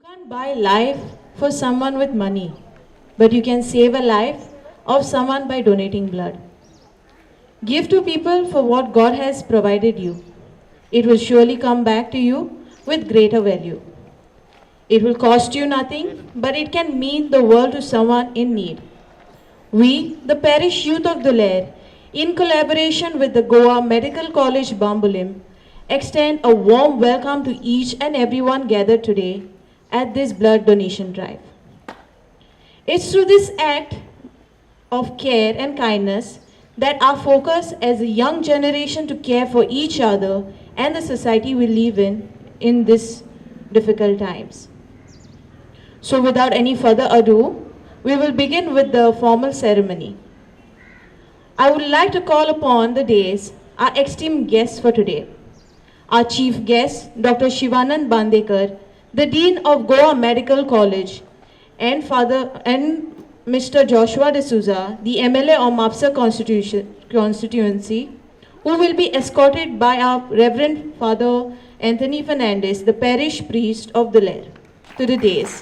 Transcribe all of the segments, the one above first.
Can't buy life for someone with money, but you can save a life of someone by donating blood. Give to people for what God has provided you. It will surely come back to you with greater value. It will cost you nothing, but it can mean the world to someone in need. We, the parish youth of Dulair, in collaboration with the Goa Medical College Bambolim, extend a warm welcome to each and everyone gathered today at this blood donation drive. It's through this act of care and kindness that our focus as a young generation to care for each other and the society we live in these difficult times. So without any further ado, we will begin with the formal ceremony. I would like to call upon the days our esteemed guests for today. Our chief guest, Dr. Shivanand Bandekar, the Dean of Goa Medical College, and Mr. Joshua D'Souza, the MLA of Mapsa constituency, who will be escorted by our Reverend Father Anthony Fernandez, the parish priest of the Lair, to the dais.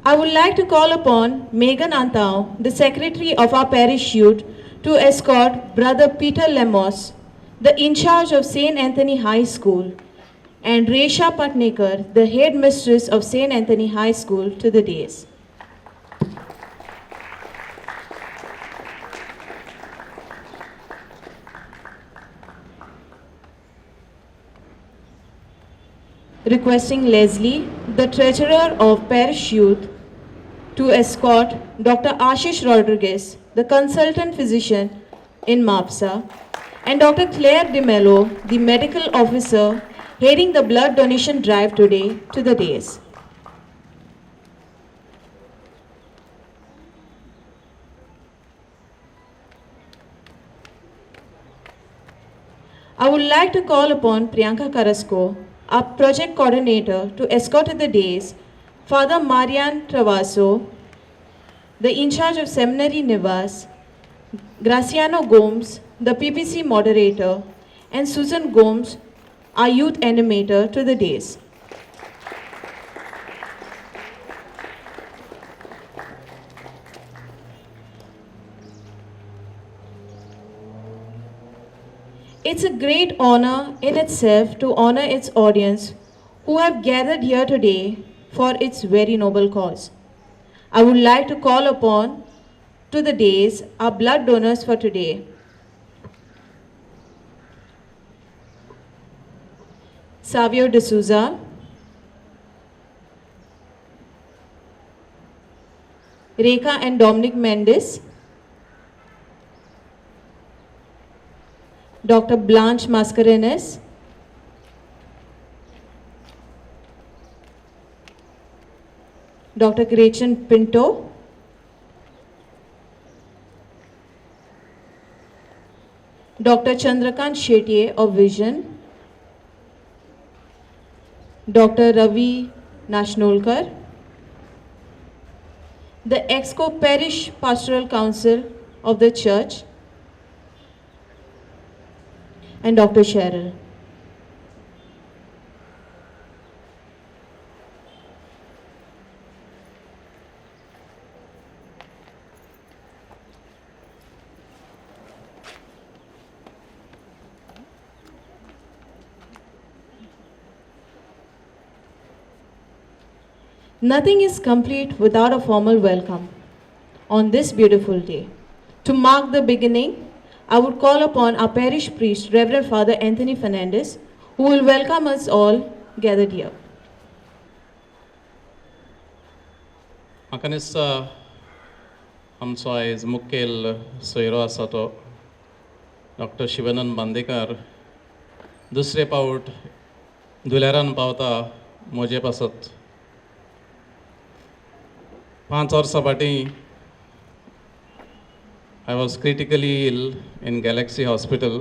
I would like to call upon Megan Antao, the secretary of our parish youth, to escort Brother Peter Lemos, the in charge of St. Anthony High School, and Resha Patnekar, the headmistress of St. Anthony High School, to the dais. Requesting Leslie, the treasurer of parish youth, to escort Dr. Ashish Rodriguez, the consultant physician in MAPSA, and Dr. Claire De Mello, the medical officer heading the blood donation drive today, to the dais. I would like to call upon Priyanka Karasko, our project coordinator, to escort to the dais Father Marian Travaso, the in charge of Seminary Nivas, Graciano Gomes, the PPC moderator, and Susan Gomes, our youth animator, to the dais. It's a great honor in itself to honor its audience who have gathered here today for its very noble cause. I would like to call upon to the dais our blood donors for today. Savio D'Souza, Rekha and Dominic Mendes, Dr. Blanche Mascarenes, Dr. Gretchen Pinto, Dr. Chandrakant Shetye of Vision, Dr. Ravi Nashnolkar, the EXCO Parish Pastoral Council of the Church, and Dr. Cheryl. Nothing is complete without a formal welcome on this beautiful day. To mark the beginning, I would call upon our parish priest, Reverend Father Anthony Fernandez, who will welcome us all gathered here. Makanissa आमचो आयज मुखेल सोयरो आसा तो doctor Shivanand Bandekar दुसरे पावट दुलेरान पावता म्हजे पासत 5 वर्सां फाटीं I was critically ill in Galaxy Hospital.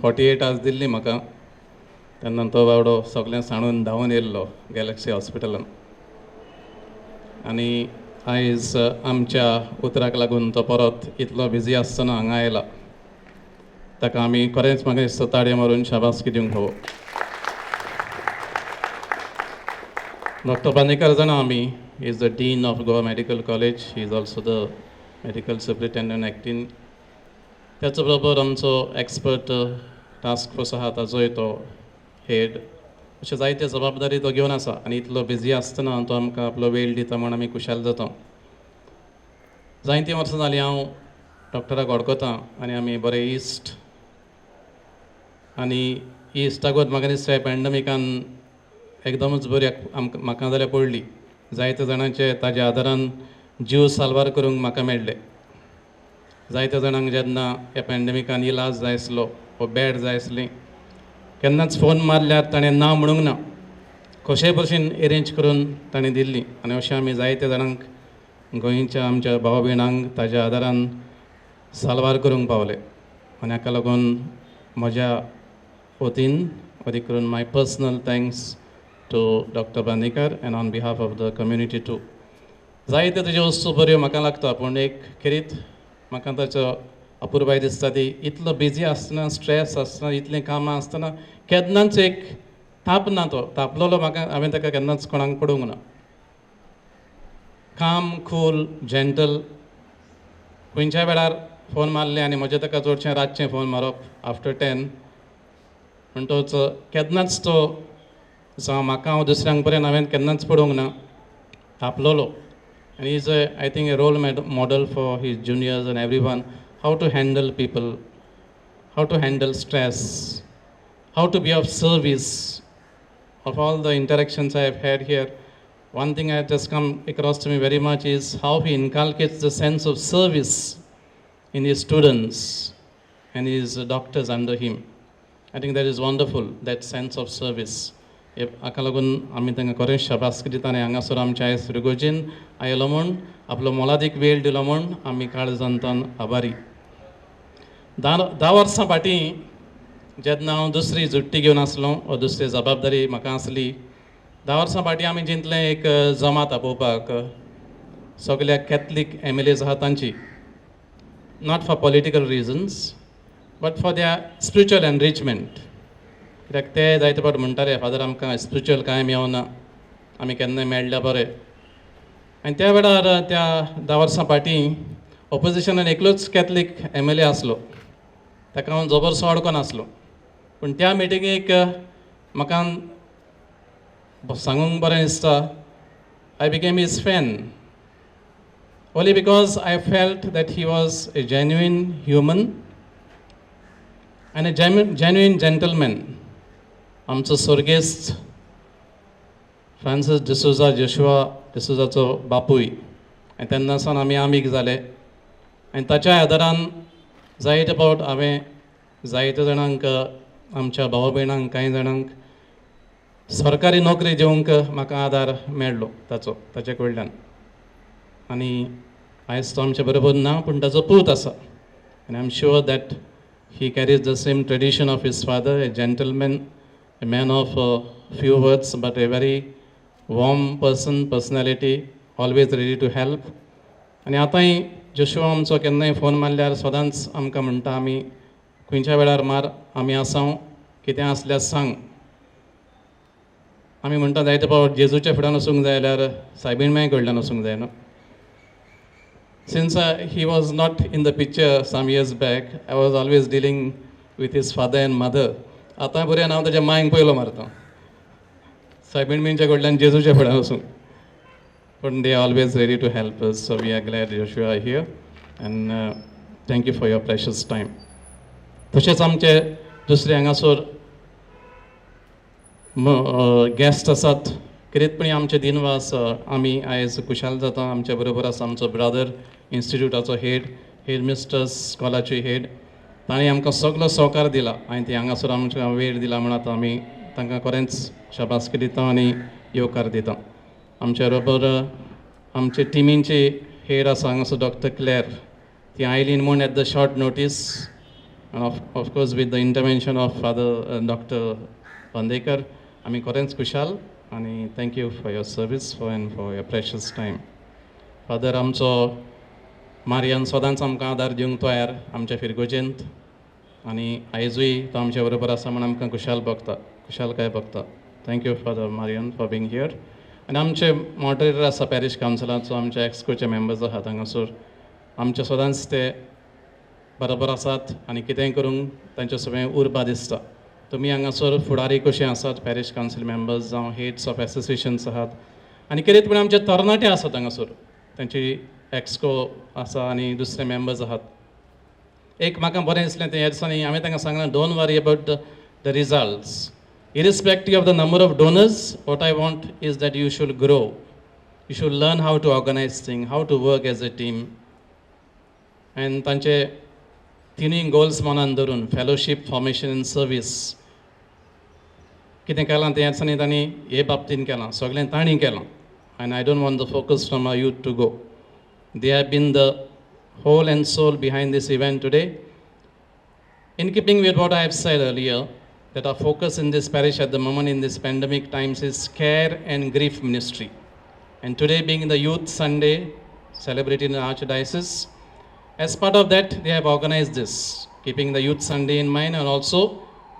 48 hours Delhi म्हाका तेन्ना तो बावडो सगळें सांडून धांवून येयल्लो गॅलॅक्सी हॉस्पिटलान आनी आयज आमच्या उतराक लागून तो परत इतलो बिजी आसतना हांगा आयला ताका आमी खरेंच म्हाका दिसता ताळयो मारून शाबासकी दिवंक हवो. डॉक्टर बांदेकर जाणा आमी, is the dean of Goa medical college, he is also the medical superintendent actin. त्याच बरोबर आमचो एक्सपर्ट टास्क फोर्स आहा ताजोय तो हेड. अशे जायते जबाबदारी तो घेवन आसा आनी इतलो बिजी आसतना तो आमकां आपलो वेळ दिता म्हण आमी खुशाल जाता. जायतीं वर्सां जालीं हांव डॉक्टराक वळखता आनी आमी बरे इश्ट. आनी ही इश्टागत म्हाका दिसता पॅन्डमिकान एकदमच बरी म्हाका जाल्यार पडली. जायते जाणांचे ताज्या आदारान जीव साल्वार करूंक म्हाका मेळ्ळे. जायत्या जाणांक जेन्ना ह्या पॅन्डमिकान इलाज जाय आसलो वो बॅड जाय आसली, केन्नाच फोन मारल्यार ताणें ना म्हणूंक ना, कशेय भशेन एरेंज करून ताणें दिल्ली. आनी अशें आमी जायत्या जाणांक गोंयच्या आमच्या भाव भयणांक ताज्या आदारान साल्वार करूंक पावले. आनी हाका लागून म्हज्या वतीन अदीक करून my personal thanks to doctor Bandekar and on behalf of the community too. जायत्यो तेज्यो वस्तू बऱ्यो म्हाका लागता, पूण एक खेरीत म्हाका ताचो अपुरबाय दिसता ती इतलो बिजी आसतना, स्ट्रेस आसतना, इतलीं कामां आसतना केन्नाच एक ताप ना. तो तापलोलो म्हाका हांवें ताका केन्नाच कोणाक पडूंक ना. काम, कूल, जेंटल. खंयच्याय वेळार फोन मारले आनी म्हजें ताका चडशें रातचें फोन मारप आफ्टर 10, म्हणटच केन्नाच तो जावं म्हाका हांव दुसऱ्यांक पर्यंत हांवें केन्नाच पडूंक ना. तापलोलो. And he's I think a role model for his juniors and everyone, how to handle people, how to handle stress, how to be of service. Of all the interactions I have had here, one thing that has come across to me very much is how he inculcates the sense of service in his students and his doctors under him. I think that is wonderful, that sense of service. हाका लागून आमी तांकां खरेंच शाबासकी दिता. आनी हांगासर आमच्या आयज रिगोजीन आयलो म्हूण, आपलो मोलादीक वेळ दिलो म्हूण आमी काळजांतान आभारी. 10 वर्सां फाटीं जेन्ना हांव दुसरी जुट्टी घेवन आसलो वा दुसरी जबाबदारी म्हाका आसली, 10 वर्सां फाटीं आमी चिंतलें एक जमात आपोवपाक सगल्या कॅथलीक MLAs आहा तांची, not for political reasons but for their spiritual enrichment. कित्याक ते जायते फावट म्हणटाले फादर आमकां स्पिरिच्युअल कांय मेळना, आमी केन्नाय मेळ्ळ्या बरें. आनी त्या वेळार त्या 10 वर्सां फाटीं ऑपोजिशनान एकलोच कॅथलीक MLA आसलो, ताका हांव जबरसो अडको नासलो. पूण त्या मिटिंगेक म्हाका सांगूंक बरें दिसता, I became his fan only because I felt that he was a genuine human आनी जेन्युइन जेंटलमॅन. आमचो सर्गेस्त फ्रांसीस डिसोजा जोशुआ डिसोजाचो बापूय, आनी तेन्नासान आमी आमीक जाले. आनी ताच्या आदारान जायते फावट हांवें जायते जाणांक, आमच्या भाव भयणांक, कांय जाणांक सरकारी नोकरी दिवंक म्हाका आदार मेळ्ळो ताचे कडल्यान. आनी आयज तो आमचे बरोबर ना, पूण ताचो पूत आसा. आनी I am sure that he carries the same tradition of his father, a gentleman, a man of few words, but a very warm personality, always ready to help. आनी आतांय जोशुआ आमचो केन्नाय फोन मारल्यार सदांच आमकां म्हणटा, आमी खंयच्या वेळार मार, आमी आसां, कितें आसल्यार सांग. आमी म्हणटा जायते फावट जेजूच्या फुड्यान वचूंक जाय जाल्यार सायबीण कडल्यान वचूंक जाय न्हू. Since he was not in the picture some years back, I was always dealing with his father and mother. आतां बरें हांव ताच्या मांयक पयलो मारता, सायबीणच्या कडल्यान जेजूच्या फुड्यान वचूंक. पूण they always ready to help us. So we are glad Joshua here and thank you for your precious time. तशेंच आमचे दुसरे हांगासर गेस्ट आसात. कितेंतपणी आमचे दिनवास आमी आयज खुशाल जाता. आमच्या बरोबर आसा आमचो ब्रदर, इन्स्टिट्यूटाचो हेड मिस्टर्स स्कॉलाची हेड. ताणें आमकां सगलो सहकार दिला आनी ती हांगासर आमकां वेळ दिला म्हण आतां आमी तांकां खरेंच शाबासकी दिता आनी येवकार दिता. आमच्या बरोबर आमचे टिमींची हेड आसा हांगासर डॉक्टर क्लेर. ती आयली म्हूण at the short notice of course with the intervention of father doctor Bandekar. आमी खरेंच खुशाल आनी thank you for your service and for your precious time. Father आमचो मारियान सदांच आमकां आदार दिवंक तयार आमच्या फिरगोजेंत. आनी आयजूय तो आमचे बरोबर आसा म्हण आमकां खुशालकाय भोगता. Thank you father Marian for being here. आनी आमचे मॉडरेटर आसा पॅरीश कावन्सिलाचो, आमचे एक्सकोचे मेंबर्स आहात हांगासर, आमचे सदांच ते बरोबर आसात आनी कितेंय करूंक तांचें सगळें उर्बा दिसता. तुमी हांगासर फुडारी कशे आसात, पॅरीश कावन्सील मेंबर्स जावं हेड्स ऑफ एसोसिएशन्स आहात, आनी कितें पूण आमचे तरणाटे आसात हांगासर, तांची एक्सको आसा आनी दुसरे मेंबर्स आहात. एक म्हाका बरें दिसलें ते ह्या दिसांनी हांवें तांकां सांगलें, don't worry about the results, irrespective of the number of donors. What I want is that you should grow, you should learn how to organize things, how to work as a team. And तांचे तिनूय goals मनान धरून fellowship, formation and service कितें केलां ते ह्या दिसांनी तांणी हे बाबतीन केलां, सगळें तांणी केलां. आनी I don't want the focus from our youth to go. They have been the whole and soul behind this event today. In keeping with what I have said earlier, that our focus in this parish at the moment in this pandemic times is care and grief ministry. And today being the Youth Sunday celebrated in the Archdiocese, as part of that they have organized this, keeping the Youth Sunday in mind and also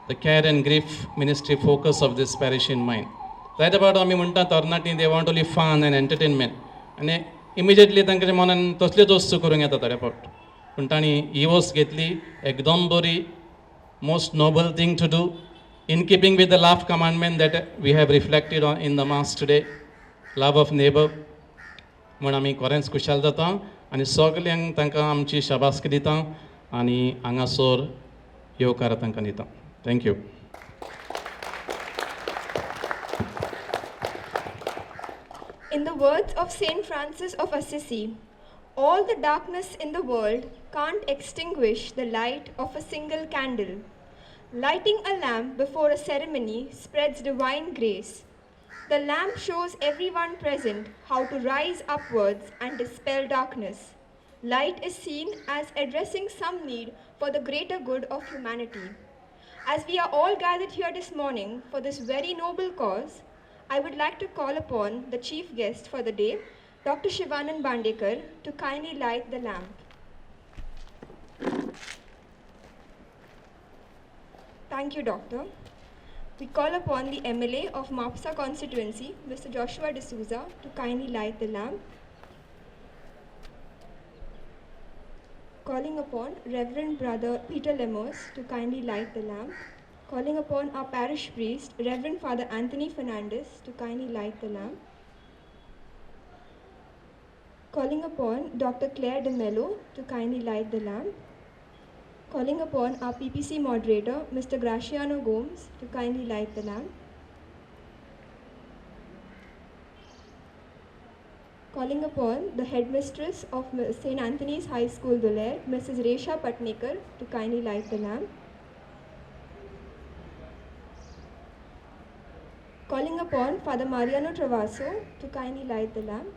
the care and grief ministry focus of this parish in mind. Right about आमी म्हणटा तरणाटी, they want only fun and entertainment. आनी immediately तांच्या मनान तसल्योच वस्तू करूंक येता थोडे फावट, पूण तांणी ही वस्त घेतली एकदम बरी, most noble thing to do, in keeping with the love commandment that we have reflected on in the mass today, love of neighbor. म्हण आमी खरेंच खुशाल जाता आनी सगल्यांक तांकां आमची शाबासकी दिता आनी हांगासर येवकार तांकां दिता. Thank you. In the words of Saint Francis of Assisi, all the darkness in the world can't extinguish the light of a single candle. Lighting a lamp before a ceremony spreads divine grace. The lamp shows everyone present how to rise upwards and dispel darkness. Light is seen as addressing some need for the greater good of humanity. As we are all gathered here this morning for this very noble cause, I would like to call upon the chief guest for the day, Dr. Shivanand Bandekar, to kindly light the lamp. Thank you, Doctor. We call upon the MLA of Mapsa constituency, Mr. Joshua D'Souza, to kindly light the lamp. Calling upon Reverend Brother Peter Lemos to kindly light the lamp. Calling upon our parish priest, Reverend Father Anthony Fernandez, to kindly light the lamp. Calling upon Dr. Claire de Mello to kindly light the lamp. Calling upon our PPC moderator, Mr. Graciano Gomes, to kindly light the lamp. Calling upon the headmistress of St. Anthony's High School, Dulair, Mrs. Resha Patnekar, to kindly light the lamp. Calling upon Father Mariano Travaso to kindly light the lamp.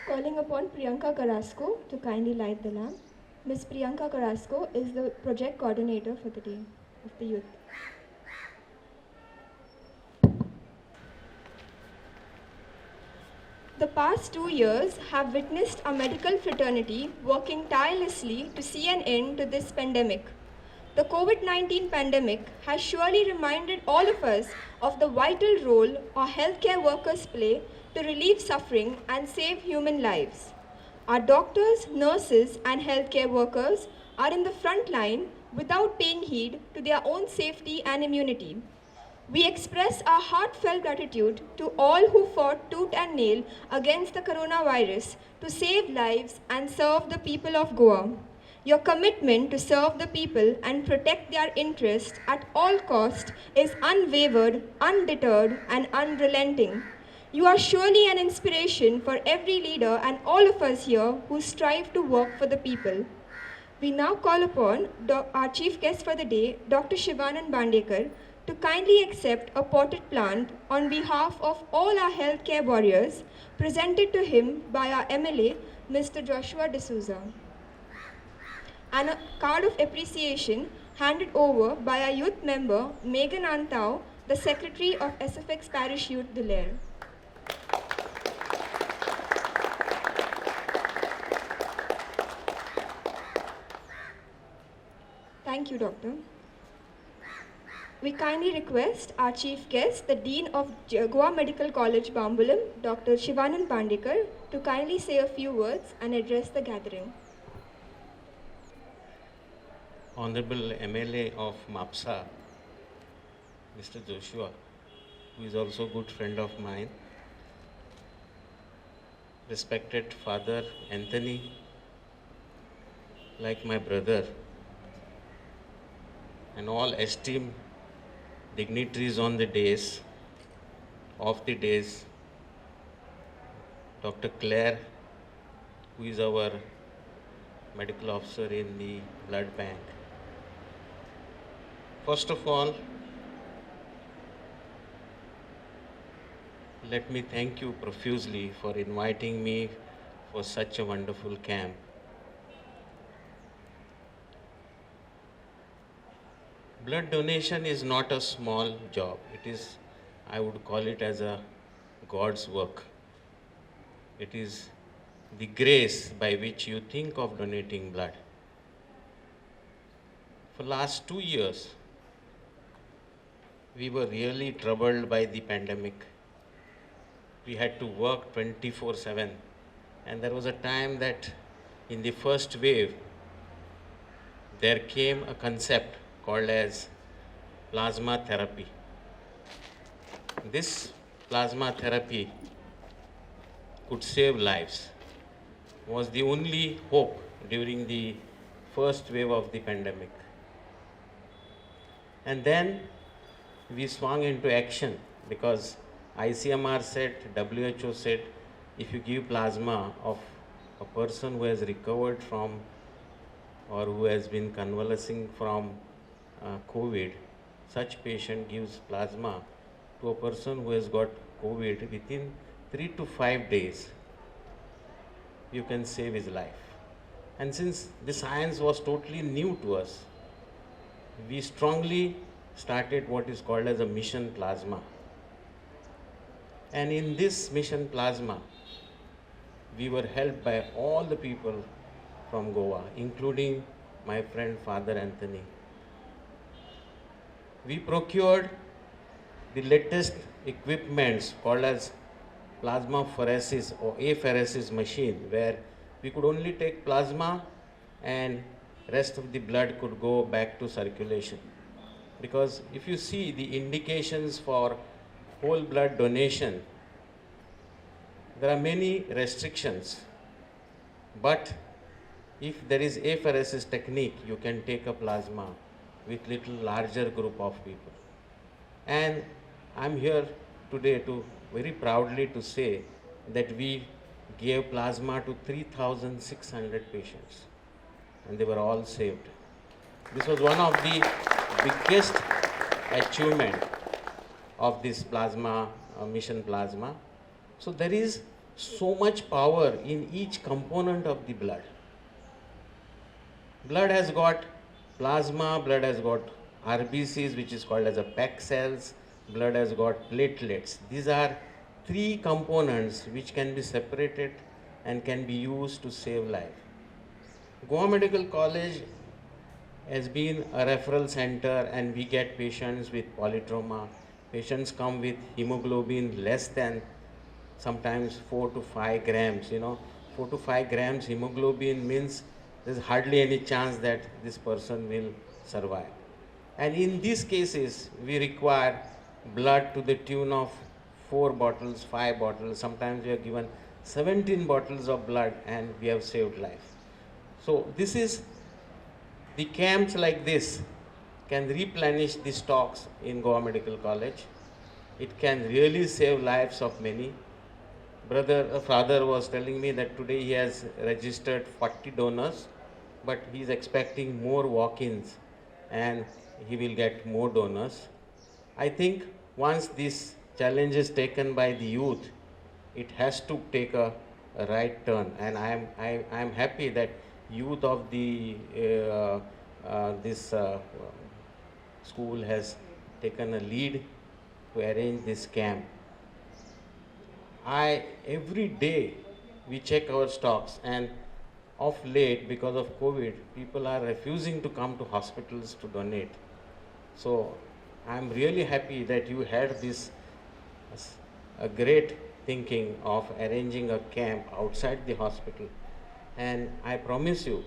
Calling upon Priyanka Carrasco to kindly light the lamp. Ms. Priyanka Carrasco is the project coordinator for the Day of the Youth. The past 2 years have witnessed a medical fraternity working tirelessly to see an end to this pandemic. The COVID-19 pandemic has surely reminded all of us of the vital role our healthcare workers play to relieve suffering and save human lives. Our doctors, nurses, and healthcare workers are in the front line without paying heed to their own safety and immunity. We express our heartfelt gratitude to all who fought tooth and nail against the coronavirus to save lives and serve the people of Goa. Your commitment to serve the people and protect their interests at all costs is unwavered, undeterred, and unrelenting. You are surely an inspiration for every leader and all of us here who strive to work for the people. We now call upon our chief guest for the day, Dr. Shivanand Bandekar, to kindly accept a potted plant on behalf of all our healthcare warriors presented to him by our MLA, Mr. Joshua D'Souza. and a card of appreciation handed over by our youth member Megan Antau, the Secretary of SFX Parish Youth Delair. Thank you, Doctor. We kindly request our chief guest, the Dean of Goa Medical College, Bambulam, Dr. Shivanand Pandekar, to kindly say a few words and address the gathering. Honorable MLA of Mapsa, Mr. Joshua, who is also a good friend of mine, respected Father Anthony, like my brother, and all esteemed dignitaries on the days, of the days, Dr. Claire, who is our medical officer in the blood bank. First of all, let me thank you profusely for inviting me for such a wonderful camp. Blood donation is not a small job. It is, I would call it as a God's work. It is the grace by which you think of donating blood. For last 2 years, we were really troubled by the pandemic. We had to work 24/7. And there was a time that in the first wave, there came a concept called as plasma therapy. This plasma therapy could save lives, was the only hope during the first wave of the pandemic. And then we swung into action because ICMR said, WHO said, if you give plasma of a person who has recovered from or who has been convalescing from COVID, such patient gives plasma to a person who has got COVID within 3 to 5 days, you can save his life. And since the science was totally new to us, we strongly started what is called as a mission plasma. And in this mission plasma, we were helped by all the people from Goa, including my friend Father Anthony. We procured the latest equipments called as plasmapheresis or apheresis machine, where we could only take plasma and rest of the blood could go back to circulation. Because if you see the indications for whole blood donation, there are many restrictions. But if there is apheresis technique, you can take a plasma with little larger group of people. And I'm here today to very proudly to say that we gave plasma to 3,600 patients and they were all saved. This was one of the biggest achievement of this plasma, mission plasma. So there is so much power in each component of the blood. Blood has got plasma, blood has got RBCs, which is called as a PEC cells, blood has got platelets. These are three components which can be separated and can be used to save life. Goa Medical College has been a referral center and we get patients with polytrauma. Patients come with hemoglobin less than sometimes 4 to 5 grams. 4 to 5 grams hemoglobin means there's hardly any chance that this person will survive. And in these cases, we require blood to the tune of 4 bottles, 5 bottles. Sometimes we are given 17 bottles of blood and we have saved life. So this is, the camps like this can replenish the stocks in Goa Medical College. It can really save lives of many. Father was telling me that today he has registered 40 donors, but he is expecting more walk-ins and he will get more donors. I think once this challenge is taken by the youth, it has to take a right turn, and I am happy that youth of the this school has taken a lead to arrange this camp. Every day we check our stocks, and of late, because of COVID, people are refusing to come to hospitals to donate. So I'm really happy that you had this a great thinking of arranging a camp outside the hospital. And I promise you,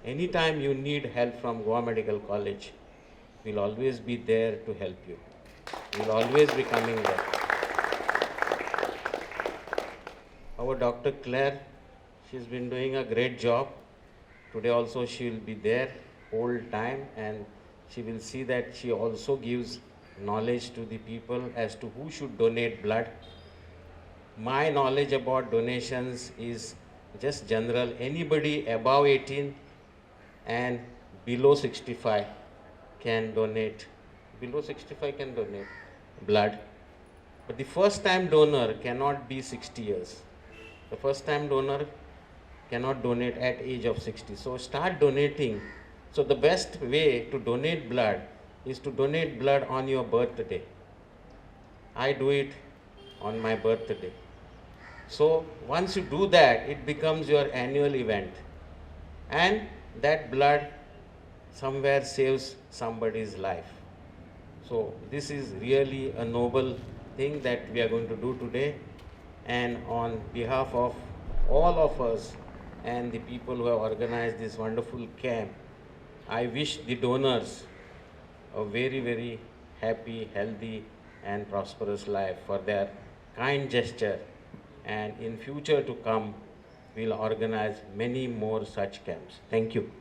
anytime you need help from Goa Medical College, we'll always be there to help you. We'll always be coming there. Our Dr. Claire, she's been doing a great job. Today also she will be there whole time, and she will see that she also gives knowledge to the people as to who should donate blood. My knowledge about donations is just general. Anybody above 18 and below 65 can donate. Below 65 can donate blood. But the first time donor cannot be 60 years. The first time donor cannot donate at age of 60. So start donating. So the best way to donate blood is to donate blood on your birthday. I do it on my birthday. So once you do that, it becomes your annual event. And that blood somewhere saves somebody's life. So this is really a noble thing that we are going to do today. And on behalf of all of us and the people who have organized this wonderful camp, I wish the donors a very, very happy, healthy and prosperous life for their kind gesture. And in future to come, we'll organize many more such camps. Thank you.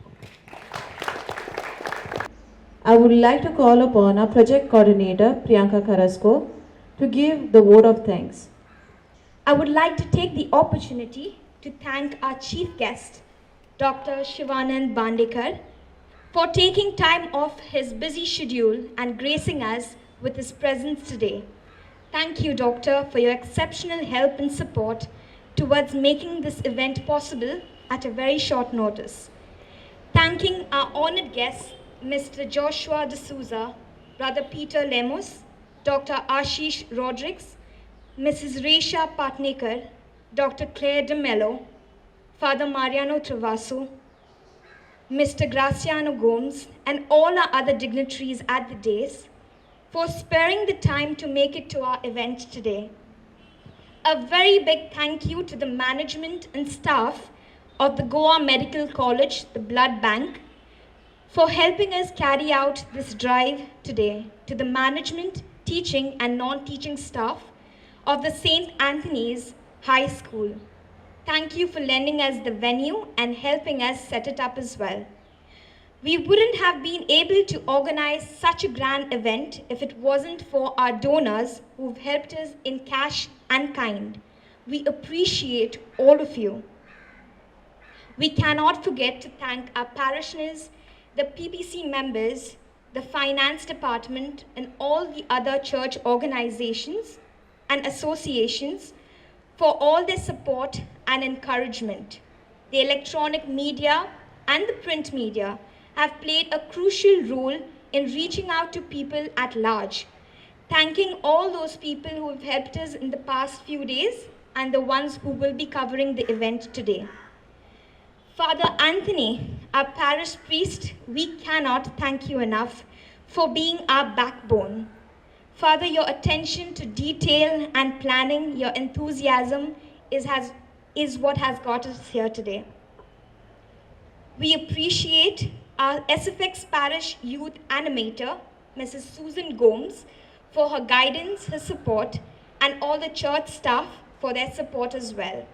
I would like to call upon our project coordinator, Priyanka Karasko, to give the vote of thanks. I would like to take the opportunity to thank our chief guest, Dr. Shivanand Bandekar, for taking time off his busy schedule and gracing us with his presence today. Thank you, Doctor, for your exceptional help and support towards making this event possible at a very short notice. Thanking our honored guests, Mr. Joshua D'Souza, Brother Peter Lemos, Dr. Ashish Rodrigues, Mrs. Resha Patnekar, Dr. Claire de Mello, Father Mariano Travaso, Mr. Graciano Gomes, and all our other dignitaries at the dais for sparing the time to make it to our event today. A very big thank you to the management and staff of the Goa Medical College, the Blood Bank, for helping us carry out this drive today, to the management, teaching and non-teaching staff of the St. Anthony's High School. Thank you for lending us the venue and helping us set it up as well. We wouldn't have been able to organize such a grand event if it wasn't for our donors who've helped us in cash and kind. We appreciate all of you. We cannot forget to thank our parishioners, the PPC members, the finance department, and all the other church organizations and associations for all their support and encouragement. The electronic media and the print media have played a crucial role in reaching out to people at large. Thanking all those people who have helped us in the past few days and the ones who will be covering the event today. Father Anthony, our parish priest, we cannot thank you enough for being our backbone. Father, your attention to detail and planning, your enthusiasm is what has got us here today. We appreciate our SFX Parish Youth Animator, Mrs. Susan Gomes, for her guidance, her support, and all the church staff for their support as well.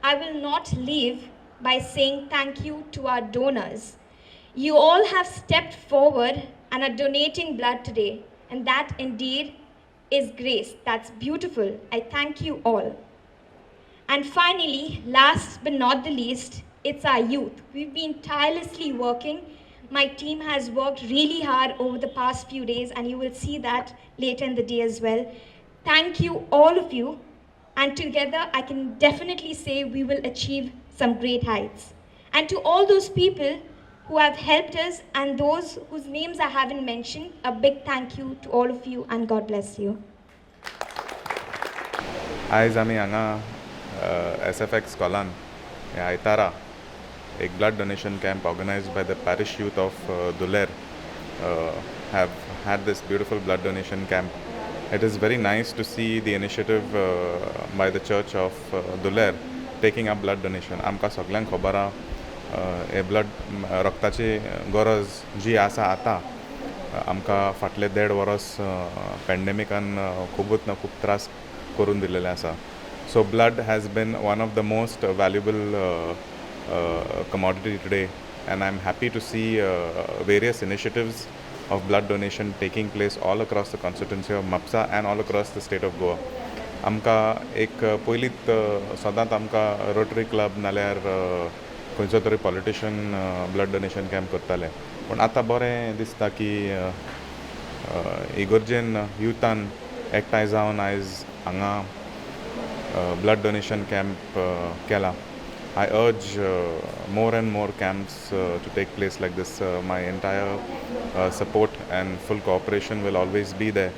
I will not leave by saying thank you to our donors. You all have stepped forward and are donating blood today, and that indeed is grace. That's beautiful. I thank you all. And finally, last but not the least, it's our youth. We've been tirelessly working. My team has worked really hard over the past few days, and you will see that later in the day as well. Thank you, all of you. And together, I can definitely say we will achieve some great heights. And to all those people who have helped us and those whose names I haven't mentioned, a big thank you to all of you and God bless you. आयज आमी हांगा SFX कॉलान ह्या आयतारा एक blood donation camp organised by the parish youth of Duler have had this beautiful blood donation camp. It is very nice to see the initiative by the Church of Duler taking up blood donation. आमकां सगळ्यांक खबर आहा हे blood रक्ताची गरज जी आसा आतां आमकां फाटले 1.5 वर्स पॅन्डेमिकान खूब त्रास करून दिलेले आसा. So blood has been one of the most valuable commodity today, and I'm happy to see various initiatives of blood donation taking place all across the constituency of Mapsa and all across the state of Goa. आमकां एक पयलींत सदांच आमकां rotary club नाल्यार खंयचो तरी politician blood donation camp करताले, पूण आतां बरें दिसता की इगर्जेन युथान एकठांय जावन आयज हांगा blood donation camp केला. I urge more and more camps to take place like this. My entire support and full cooperation will always be there.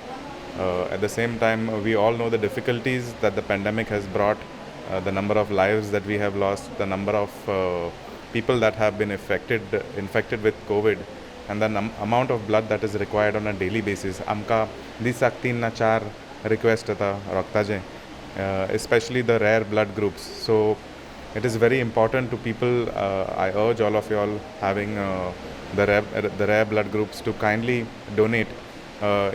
At the same time, we all know the difficulties that the pandemic has brought, the number of lives that we have lost, the number of people that have been infected with COVID, and the amount of blood that is required on a daily basis. आमकां दिसाक 3 ना 4 request येता रक्ताचे, especially the rare blood groups. So it is very important to people. I urge all of you all having the rare blood groups to kindly donate.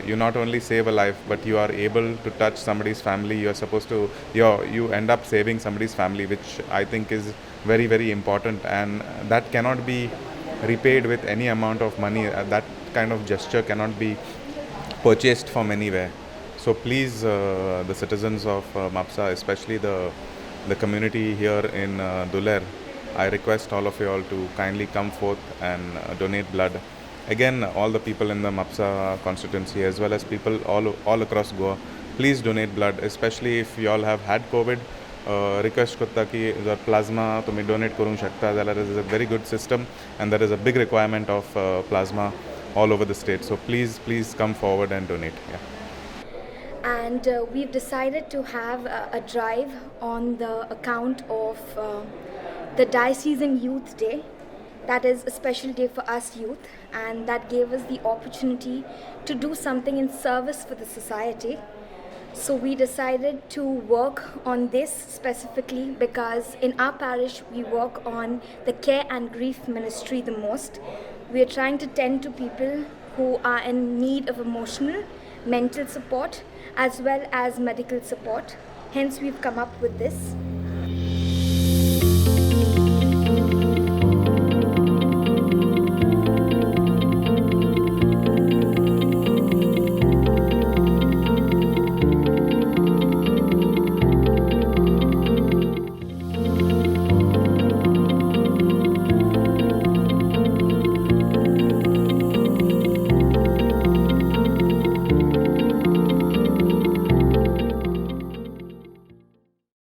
You not only save a life, but you are able to touch somebody's family. You are supposed to, you end up saving somebody's family, which I think is very, very important, and that cannot be repaid with any amount of money. That kind of gesture cannot be purchased from anywhere. So please, the citizens of Mapsa, especially the community here in Duler, I request all of you all to kindly come forth and donate blood. Again, all the people in the Mapsa constituency as well as people all across Goa, please donate blood, especially if you all have had COVID. Request करता की जर plasma तुम्ही donate करूंक शकता जाल्यार there is a very good system and there is a big requirement of plasma all over the state. So please come forward and donate. Yeah. And we've decided to have a drive on the account of the Diocesan Youth Day. That is a special day for us youth, and that gave us the opportunity to do something in service for the society. So we decided to work on this specifically because in our parish we work on the care and grief ministry the most. We are trying to tend to people who are in need of emotional, mental support as well as medical support. Hence we've come up with this.